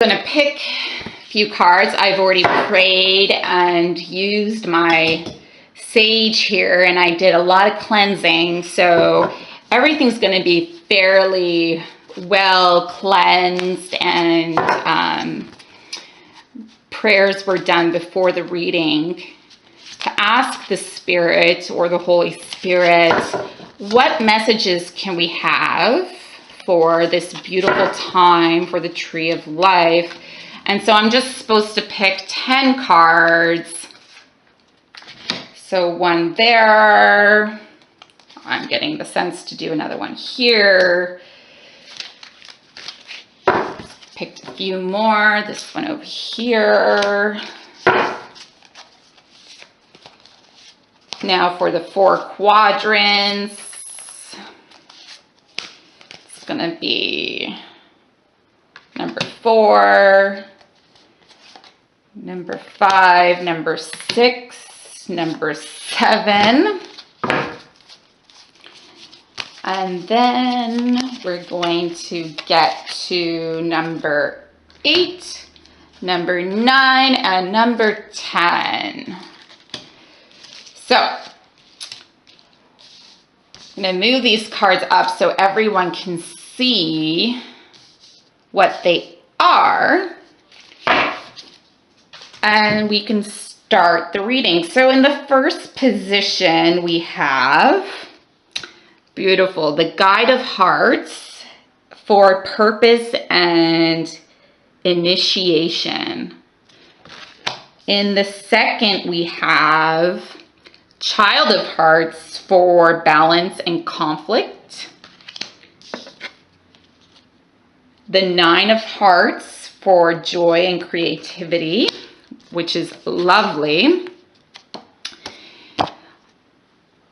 I'm going to pick a few cards. I've already prayed and used my sage here, and I did a lot of cleansing, so everything's going to be fairly well cleansed, and prayers were done before the reading to ask the Spirit or the Holy Spirit, what messages can we have for this beautiful time for the Tree of Life? And so I'm just supposed to pick 10 cards. So one there. I'm getting the sense to do another one here. Picked a few more. This one over here. Now for the 4 quadrants. It's going to be number 4, number 5, number 6, number 7. And then we're going to get to number 8, number 9, and number 10. So I'm going to move these cards up so everyone can see what they are. And we can start the reading. So in the first position we have, beautiful, the Guide of Hearts for purpose and initiation. In the second we have Child of Hearts for balance and conflict. The 9 of Hearts for joy and creativity, which is lovely.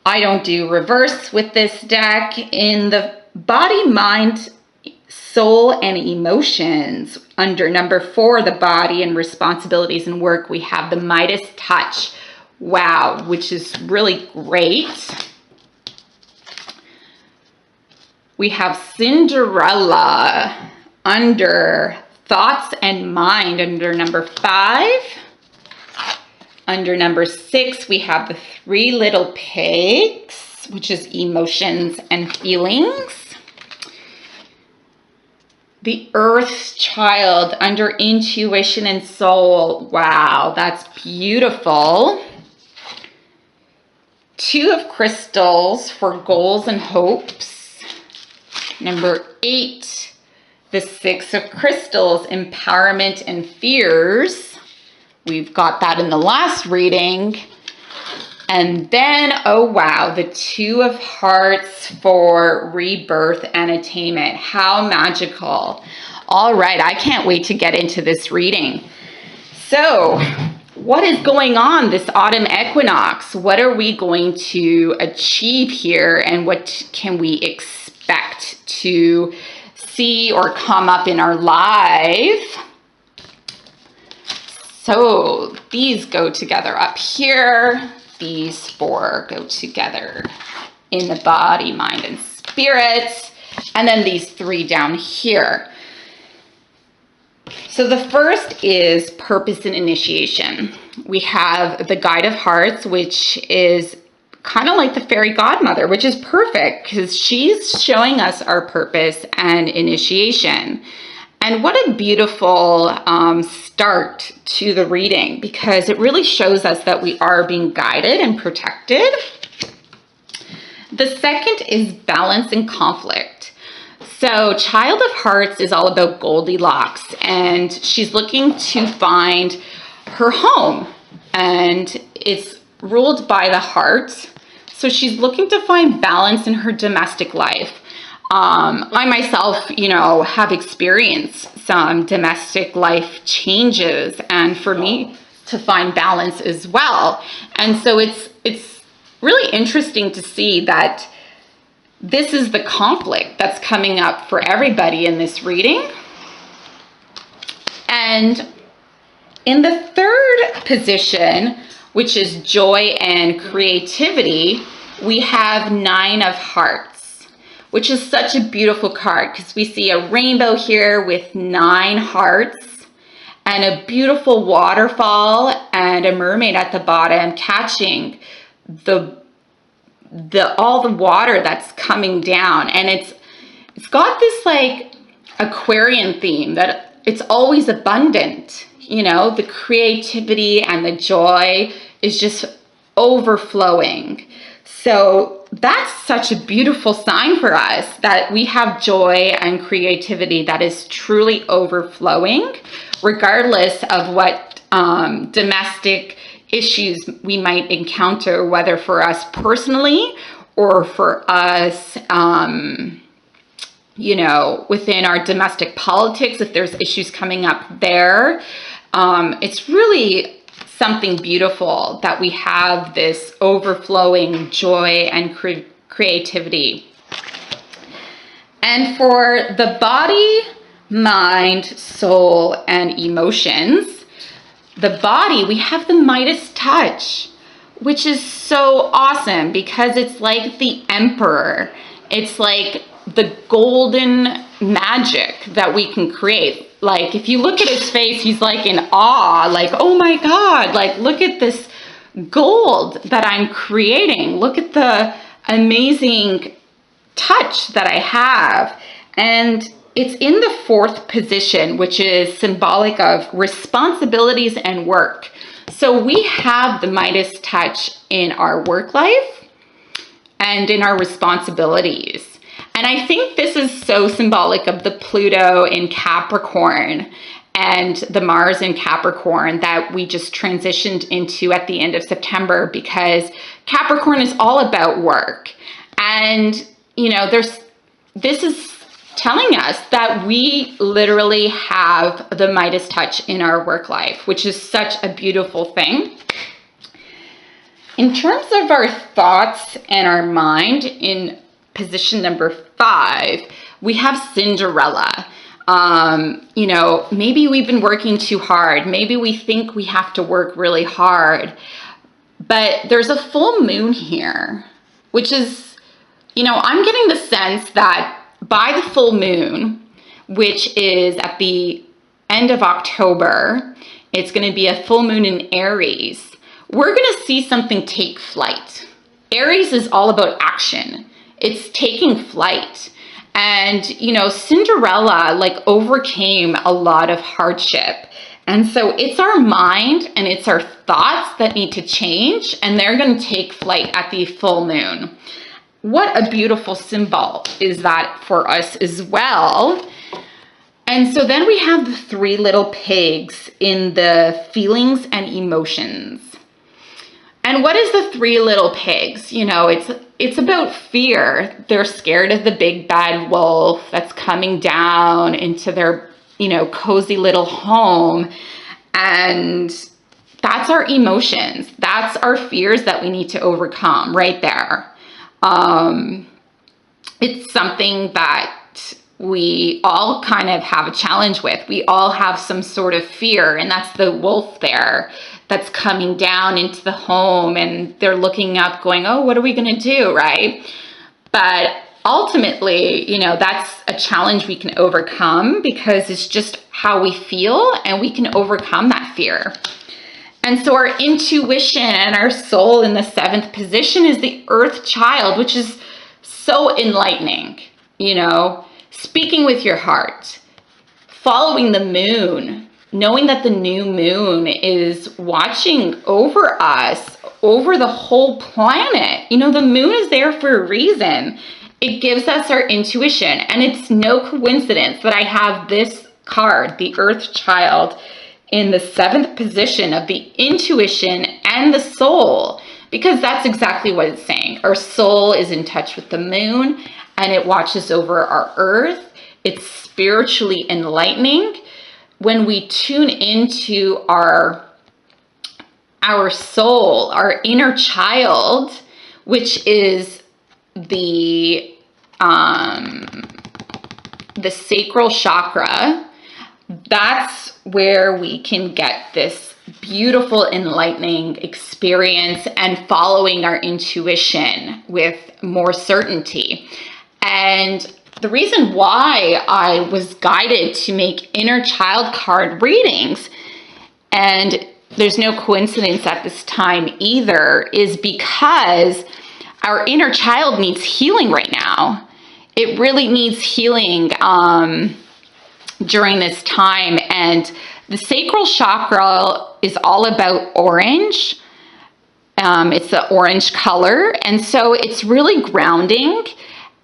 I don't do reverse with this deck. In the body, mind, soul, and emotions, under number 4, the body and responsibilities and work, we have the Midas touch. Wow, which is really great. We have Cinderella under thoughts and mind under number 5. Under number 6, we have the 3 little pigs, which is emotions and feelings. The Earth Child under intuition and soul. Wow, that's beautiful. 2 of Crystals for goals and hopes. Number 8, the 6 of Crystals, empowerment and fears. We've got that in the last reading. And then, oh wow, the 2 of Hearts for rebirth and attainment. How magical. All right, I can't wait to get into this reading. So, what is going on this autumn equinox? What are we going to achieve here, and what can we expect to see or come up in our life? So these go together up here. These 4 go together in the body, mind, and spirit. And then these 3 down here. So the first is purpose and initiation. We have the Guide of Hearts, which is kind of like the fairy godmother, which is perfect because she's showing us our purpose and initiation. And what a beautiful start to the reading, because it really shows us that we are being guided and protected. The second is balance and conflict. So Child of Hearts is all about Goldilocks, and she's looking to find her home, and it's ruled by the heart. So she's looking to find balance in her domestic life. I myself, have experienced some domestic life changes, and for me to find balance as well. And so it's really interesting to see that this is the conflict that's coming up for everybody in this reading. And in the third position, which is joy and creativity, we have 9 of Hearts, which is such a beautiful card because we see a rainbow here with 9 hearts. and a beautiful waterfall and a mermaid at the bottom catching all the water that's coming down. And it's got this like Aquarian theme that it's always abundant. You know, the creativity and the joy is just overflowing. So that's such a beautiful sign for us, that we have joy and creativity that is truly overflowing, regardless of what domestic issues we might encounter, whether for us personally or for us, you know, within our domestic politics, if there's issues coming up there. It's really something beautiful that we have this overflowing joy and creativity. And for the body, mind, soul, and emotions, the body, we have the Midas touch, which is so awesome because it's like the emperor. It's like the golden magic that we can create. Like, if you look at his face, he's like in awe, like, oh my God, like, look at this gold that I'm creating. Look at the amazing touch that I have. And it's in the 4th position, which is symbolic of responsibilities and work. So we have the Midas touch in our work life and in our responsibilities. And I think this is so symbolic of the Pluto in Capricorn and the Mars in Capricorn that we just transitioned into at the end of September, because Capricorn is all about work. And, you know, this is telling us that we literally have the Midas touch in our work life, which is such a beautiful thing. In terms of our thoughts and our mind, in position number 5, we have Cinderella. You know, maybe we've been working too hard. Maybe we think we have to work really hard. But there's a full moon here, which is, you know, I'm getting the sense that by the full moon, which is at the end of October, it's going to be a full moon in Aries. We're going to see something take flight. Aries is all about action. It's taking flight. And, you know, Cinderella like overcame a lot of hardship. And so it's our mind and it's our thoughts that need to change, and they're going to take flight at the full moon. What a beautiful symbol is that for us as well. And so then we have the 3 little pigs in the feelings and emotions. And what is the 3 little pigs? You know, it's about fear. They're scared of the big bad wolf that's coming down into their, you know, cozy little home. And that's our emotions. That's our fears that we need to overcome right there. It's something that we all kind of have a challenge with. We all have some sort of fear, and that's the wolf there that's coming down into the home, and they're looking up going, oh, what are we going to do, right? But ultimately, you know, that's a challenge we can overcome because it's just how we feel, and we can overcome that fear. And so our intuition and our soul in the 7th position is the Earth Child, which is so enlightening, you know, speaking with your heart, following the moon, knowing that the new moon is watching over us, over the whole planet. You know, the moon is there for a reason. It gives us our intuition. And it's no coincidence that I have this card, the Earth Child, in the 7th position of the intuition and the soul, because that's exactly what it's saying. Our soul is in touch with the moon and it watches over our earth. It's spiritually enlightening. When we tune into our soul, our inner child, which is the sacral chakra, that's where we can get this beautiful enlightening experience and following our intuition with more certainty. And the reason why I was guided to make inner child card readings, and there's no coincidence at this time either, is because our inner child needs healing right now. It really needs healing during this time. And the sacral chakra is all about orange. It's the orange color. And so it's really grounding,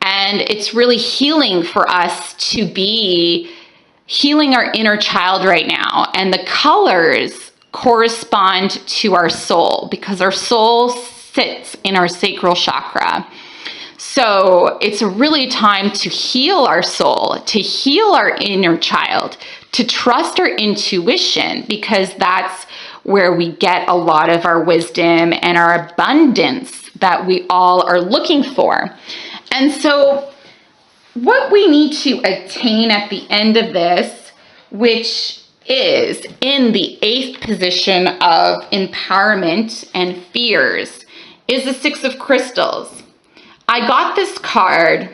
and it's really healing for us to be healing our inner child right now. And the colors correspond to our soul, because our soul sits in our sacral chakra. So it's really a time to heal our soul, to heal our inner child, to trust our intuition, because that's where we get a lot of our wisdom and our abundance that we all are looking for. And so what we need to attain at the end of this, which is in the 8th position of empowerment and fears, is the 6 of crystals. I got this card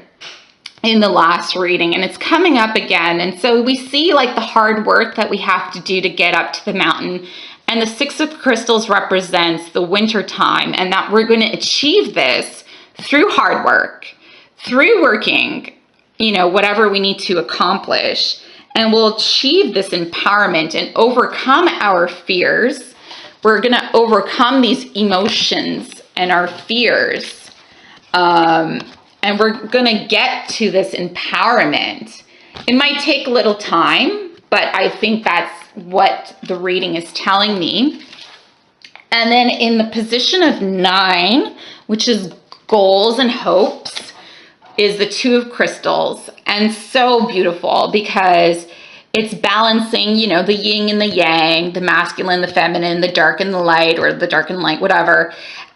in the last reading, and it's coming up again. And so we see like the hard work that we have to do to get up to the mountain. And the 6 of crystals represents the winter time, and that we're going to achieve this through hard work, through working, whatever we need to accomplish. And we'll achieve this empowerment and overcome our fears. We're going to overcome these emotions and our fears. And we're going to get to this empowerment. It might take a little time, but I think that's what the reading is telling me. And then in the position of 9, which is goals and hopes, is the 2 of crystals. And so beautiful, because it's balancing, the yin and the yang, the masculine, the feminine, the dark and the light, or the dark and light, whatever.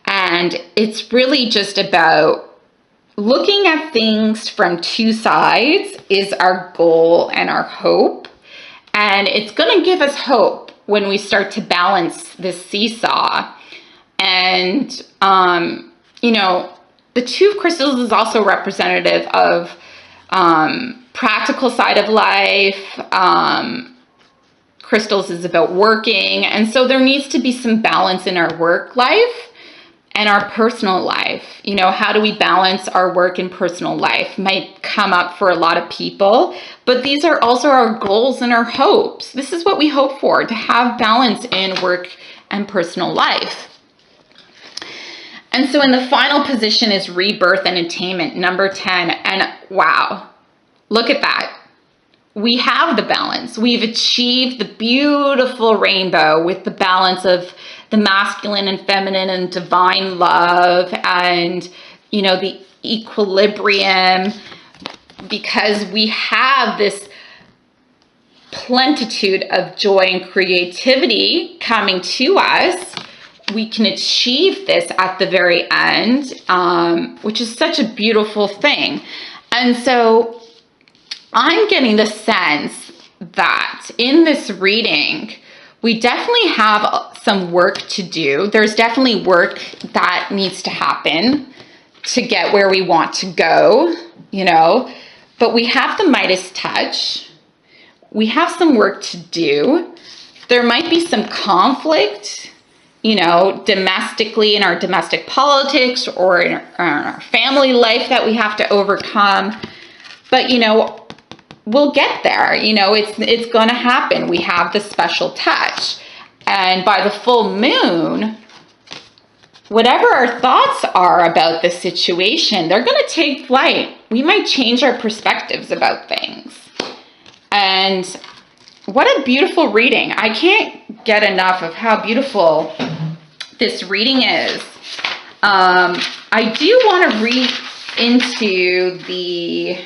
And it's really just about looking at things from 2 sides is our goal and our hope. And it's going to give us hope when we start to balance this seesaw. And, the 2 of crystals is also representative of practical side of life. Crystals is about working. And so there needs to be some balance in our work life and our personal life. How do we balance our work and personal life? Might come up for a lot of people, but these are also our goals and our hopes. This is what we hope for, to have balance in work and personal life. And so in the final position is rebirth and attainment, number 10. And wow, look at that. We have the balance. We've achieved the beautiful rainbow with the balance of the masculine and feminine and divine love and, the equilibrium, because we have this plenitude of joy and creativity coming to us. We can achieve this at the very end, which is such a beautiful thing. And so I'm getting the sense that in this reading, we definitely have some work to do. There's definitely work that needs to happen to get where we want to go, but we have the Midas touch. We have some work to do. There might be some conflict, domestically in our domestic politics or in our family life that we have to overcome. But, we'll get there. It's going to happen. We have the special touch. And by the full moon, whatever our thoughts are about the situation, they're going to take flight. We might change our perspectives about things. And what a beautiful reading. I can't get enough of how beautiful this reading is. I do want to read into the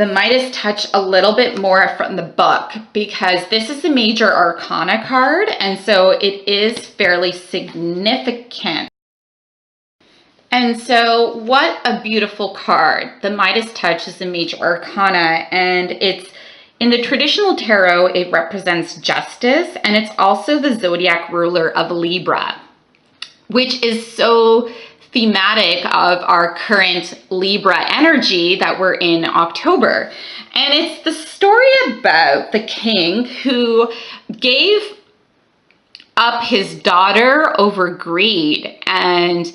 Midas touch a little bit more from the book, because this is the major arcana card, and so it is fairly significant. And so what a beautiful card. The Midas touch is the major arcana, and it's in the traditional tarot, it represents justice, and it's also the zodiac ruler of Libra, which is so thematic of our current Libra energy that we're in October. And it's the story about the king who gave up his daughter over greed. And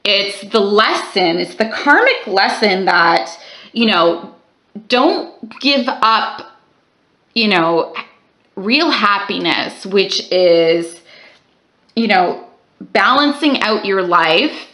it's the lesson, it's the karmic lesson that, you know, don't give up, you know, real happiness, which is, you know, balancing out your life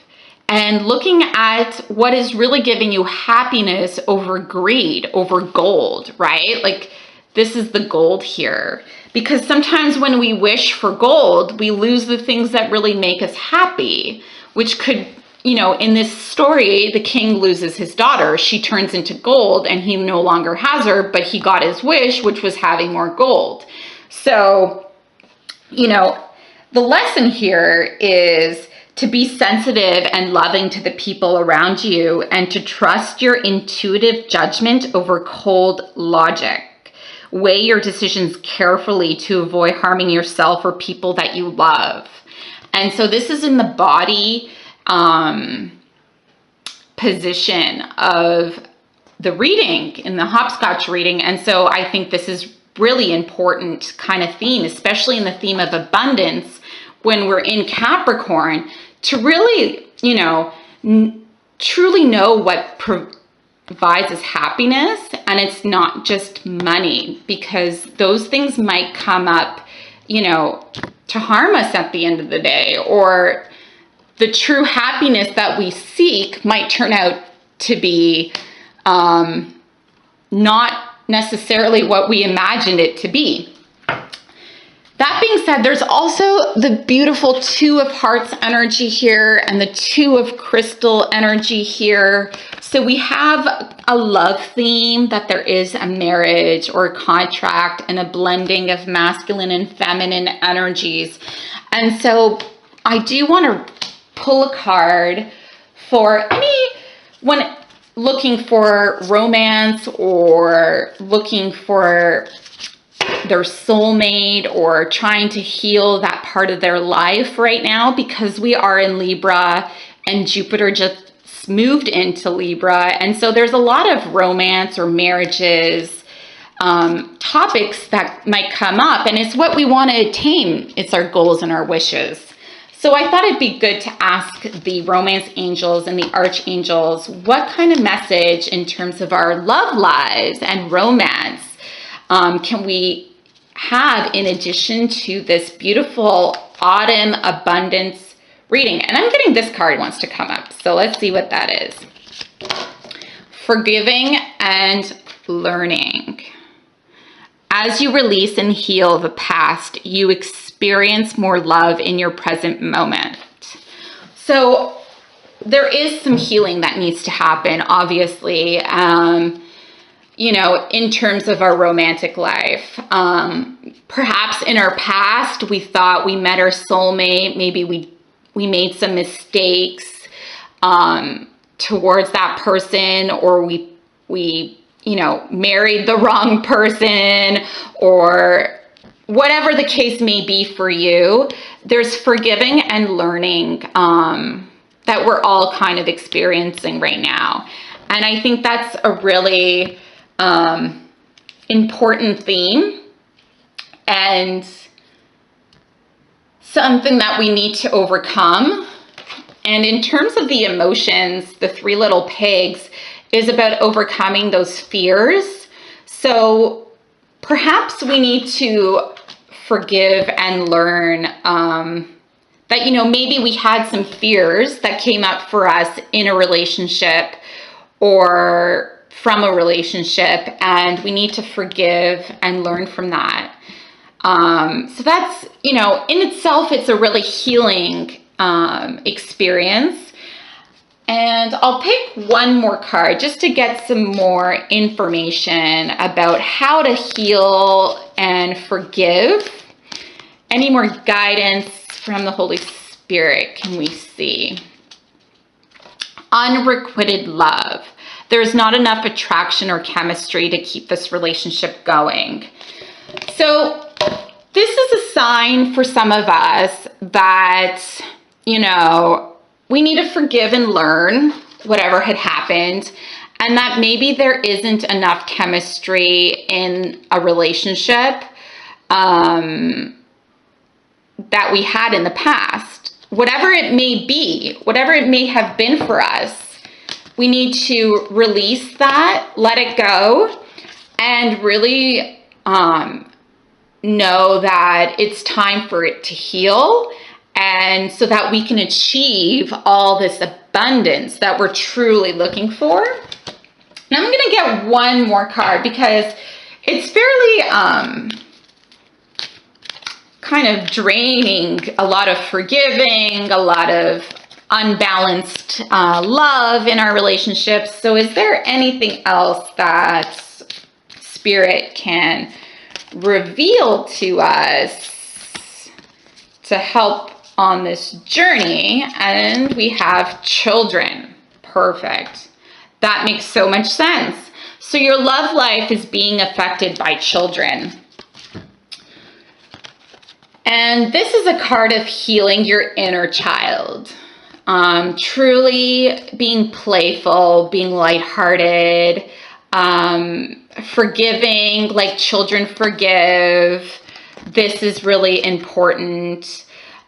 and looking at what is really giving you happiness over greed, over gold, right? Like, this is the gold here. Because sometimes when we wish for gold, we lose the things that really make us happy, which could, you know, in this story, the king loses his daughter. She turns into gold and he no longer has her, but he got his wish, which was having more gold. So, you know, the lesson here is to be sensitive and loving to the people around you and to trust your intuitive judgment over cold logic. Weigh your decisions carefully to avoid harming yourself or people that you love. And so this is in the body position of the reading, in the hopscotch reading. And so I think this is really important kind of theme, especially in the theme of abundance when we're in Capricorn, to really, you know, truly know what provides us happiness, and it's not just money, because those things might come up, you know, to harm us at the end of the day, or the true happiness that we seek might turn out to be not necessarily what we imagined it to be. That being said, there's also the beautiful Two of Hearts energy here and the Two of Crystal energy here. So we have a love theme, that there is a marriage or a contract and a blending of masculine and feminine energies. And so I do want to pull a card for anyone looking for romance or looking for their soulmate or trying to heal that part of their life right now, because we are in Libra and Jupiter just moved into Libra. And so there's a lot of romance or marriages topics that might come up, and it's what we want to attain. It's our goals and our wishes. So I thought it'd be good to ask the romance angels and the archangels what kind of message in terms of our love lives and romance can we have in addition to this beautiful autumn abundance reading. And I'm getting this card wants to come up, so let's see what that is. Forgiving and learning. As you release and heal the past, you experience more love in your present moment. So there is some healing that needs to happen, obviously, you know, in terms of our romantic life. Perhaps in our past, we thought we met our soulmate. Maybe we made some mistakes towards that person, or we you know, married the wrong person, or whatever the case may be for you. There's forgiving and learning that we're all kind of experiencing right now. And I think that's a really important theme and something that we need to overcome. And in terms of the emotions, the Three Little Pigs is about overcoming those fears. So perhaps we need to forgive and learn that, you know, maybe we had some fears that came up for us in a relationship or from a relationship, and we need to forgive and learn from that. So that's, you know, in itself, it's a really healing experience. And I'll pick one more card just to get some more information about how to heal and forgive. Any more guidance from the Holy Spirit can we see? Unrequited love. There's not enough attraction or chemistry to keep this relationship going. So this is a sign for some of us that, you know, we need to forgive and learn whatever had happened, and that maybe there isn't enough chemistry in a relationship that we had in the past. Whatever it may be, whatever it may have been for us, we need to release that, let it go, and really know that it's time for it to heal, and so that we can achieve all this abundance that we're truly looking for. And I'm going to get one more card because it's fairly kind of draining, a lot of forgiving, a lot of unbalanced love in our relationships. So is there anything else that Spirit can reveal to us to help on this journey? And we have children. Perfect. That makes so much sense. So your love life is being affected by children. And this is a card of healing your inner child. Truly being playful, being lighthearted, forgiving like children forgive. This is really important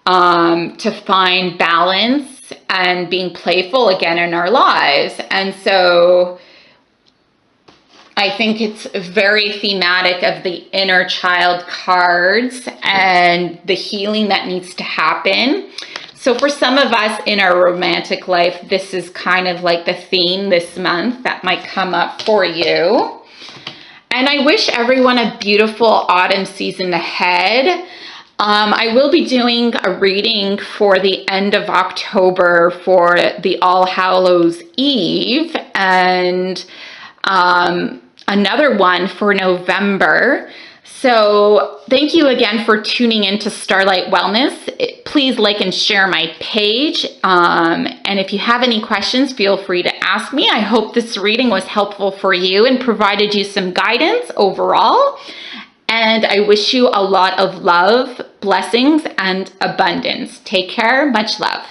to find balance and being playful again in our lives. And so I think it's very thematic of the inner child cards and the healing that needs to happen. So for some of us in our romantic life, this is kind of like the theme this month that might come up for you. And I wish everyone a beautiful autumn season ahead. I will be doing a reading for the end of October for the All Hallows Eve, and another one for November. So thank you again for tuning into Starlight Wellness. Please like and share my page. And if you have any questions, feel free to ask me. I hope this reading was helpful for you and provided you some guidance overall. And I wish you a lot of love, blessings, and abundance. Take care. Much love.